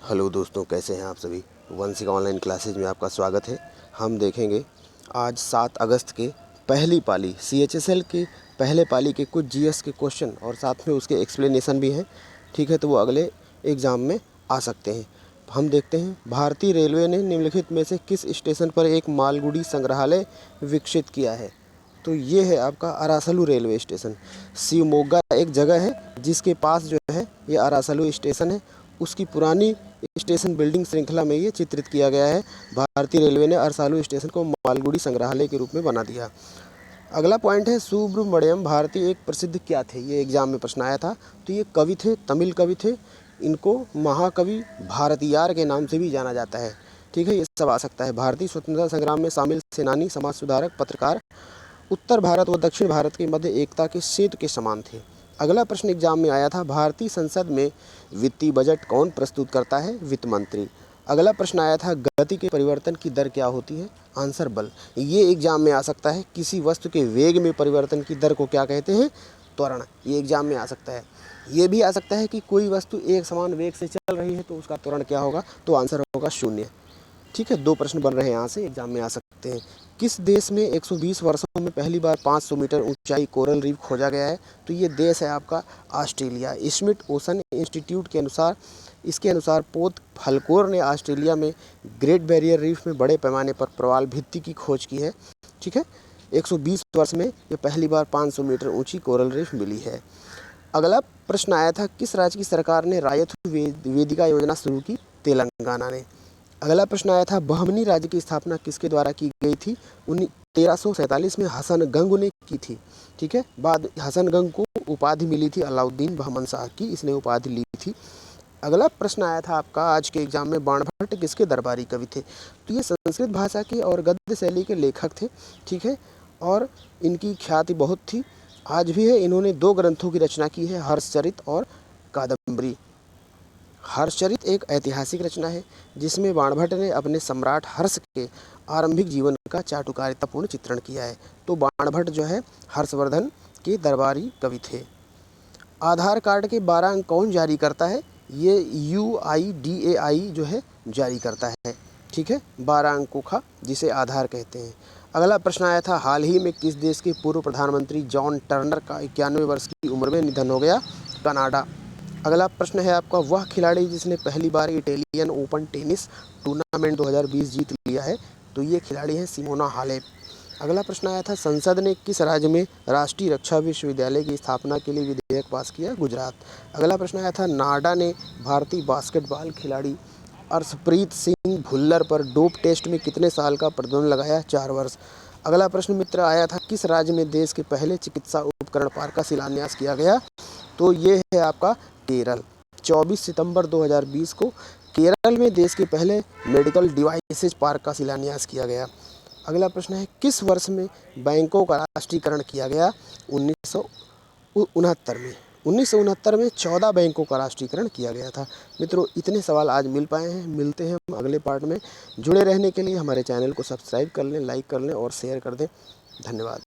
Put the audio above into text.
Hello दोस्तों, कैसे हैं आप सभी। वंशिका ऑनलाइन क्लासेज में आपका स्वागत है। हम देखेंगे आज 7 अगस्त के पहली पाली CHSL के पहले पाली के कुछ GS के क्वेश्चन और साथ में उसके एक्सप्लेनेशन भी हैं। ठीक है, तो वो अगले एग्ज़ाम में आ सकते हैं। हम देखते हैं, भारतीय रेलवे ने निम्नलिखित में से किस स्टेशन पर एक मालगुडी संग्रहालय विकसित किया है। तो ये है आपका अरासलू रेलवे स्टेशन। शिवमोगा एक जगह है जिसके पास जो है ये अरासलू स्टेशन है। उसकी पुरानी स्टेशन बिल्डिंग श्रृंखला में ये चित्रित किया गया है। भारतीय रेलवे ने अरसालू स्टेशन को मालगुडी संग्रहालय के रूप में बना दिया। अगला पॉइंट है, सुब्रमण्यम भारती एक प्रसिद्ध क्या थे। ये एग्जाम में प्रश्न आया था। तो ये कवि थे, तमिल कवि थे। इनको महाकवि भारतीयार के नाम से भी जाना जाता है। ठीक है, ये सब आ सकता है। भारतीय स्वतंत्रता संग्राम में शामिल सेनानी, समाज सुधारक, पत्रकार, उत्तर भारत व दक्षिण भारत के मध्य एकता के सेतु के समान थे। अगला प्रश्न एग्जाम में आया था, भारतीय संसद में वित्तीय बजट कौन प्रस्तुत करता है। वित्त मंत्री। अगला प्रश्न आया था, गति के परिवर्तन की दर क्या होती है। आंसर बल। ये एग्जाम में आ सकता है। किसी वस्तु के वेग में परिवर्तन की दर को क्या कहते हैं। त्वरण। ये एग्जाम में आ सकता है। ये भी आ सकता है कि कोई वस्तु एक समान वेग से चल रही है तो उसका त्वरण क्या होगा। तो आंसर होगा 0। ठीक है, 2 प्रश्न बन रहे हैं यहाँ से, एग्जाम में आ सकते हैं। किस देश में 120 वर्षों में पहली बार 500 मीटर ऊंचाई कोरल रीफ खोजा गया है। तो ये देश है आपका ऑस्ट्रेलिया। स्मिथ ओशन इंस्टीट्यूट के अनुसार, इसके अनुसार पोत फलकोर ने ऑस्ट्रेलिया में ग्रेट बैरियर रीफ में बड़े पैमाने पर प्रवाल भित्ति की खोज की है। ठीक है, 120 वर्ष में ये पहली बार 500 मीटर ऊंची कोरल रीफ मिली है। अगला प्रश्न आया था, किस राज्य की सरकार ने रायथु वेदिका योजना शुरू की। तेलंगाना ने। अगला प्रश्न आया था, बहमनी राज्य की स्थापना किसके द्वारा की गई थी। 1347 में हसन गंग ने की थी। ठीक है, बाद हसन गंग को उपाधि मिली थी अलाउद्दीन बहमन शाह की, इसने उपाधि ली थी। अगला प्रश्न आया था आपका आज के एग्जाम में, बाणभट्ट किसके दरबारी कवि थे। तो ये संस्कृत भाषा के और गद्य शैली के लेखक थे। ठीक है, और इनकी ख्याति बहुत थी, आज भी है। इन्होंने 2 ग्रंथों की रचना की है, हर्षचरित और कादम्बरी। हर्षचरित एक ऐतिहासिक रचना है जिसमें बाणभट्ट ने अपने सम्राट हर्ष के आरंभिक जीवन का चाटुकारितापूर्ण चित्रण किया है। तो बाणभट्ट जो है हर्षवर्धन के दरबारी कवि थे। आधार कार्ड के 12 अंक कौन जारी करता है। ये UIDAI जो है जारी करता है। ठीक है, 12 अंकों का, जिसे आधार कहते हैं। अगला प्रश्न आया था, हाल ही में किस देश के पूर्व प्रधानमंत्री जॉन टर्नर का 91 वर्ष की उम्र में निधन हो गया। कनाडा। अगला प्रश्न है आपका, वह खिलाड़ी जिसने पहली बार इटालियन ओपन टेनिस टूर्नामेंट 2020 जीत लिया है। तो ये खिलाड़ी है सिमोना हालेप। अगला प्रश्न आया था, संसद ने किस राज्य में राष्ट्रीय रक्षा विश्वविद्यालय की स्थापना के लिए विधेयक पास किया। गुजरात। अगला प्रश्न आया था, नाडा ने भारतीय बास्केटबॉल खिलाड़ी अर्शप्रीत सिंह भुल्लर पर डोप टेस्ट में कितने साल का प्रतिबंध लगाया। 4 वर्ष। अगला प्रश्न मित्र आया था, किस राज्य में देश के पहले चिकित्सा उपकरण पार्क का शिलान्यास किया गया। तो ये है आपका केरल। 24 सितंबर 2020 को केरल में देश के पहले मेडिकल डिवाइसेज पार्क का शिलान्यास किया गया। अगला प्रश्न है, किस वर्ष में बैंकों का राष्ट्रीयकरण किया गया। 1969 में। 1969 में 14 बैंकों का राष्ट्रीयकरण किया गया था। मित्रों, इतने सवाल आज मिल पाए हैं। मिलते हैं हम अगले पार्ट में। जुड़े रहने के लिए हमारे चैनल को सब्सक्राइब कर लें, लाइक कर लें और शेयर कर दें। धन्यवाद।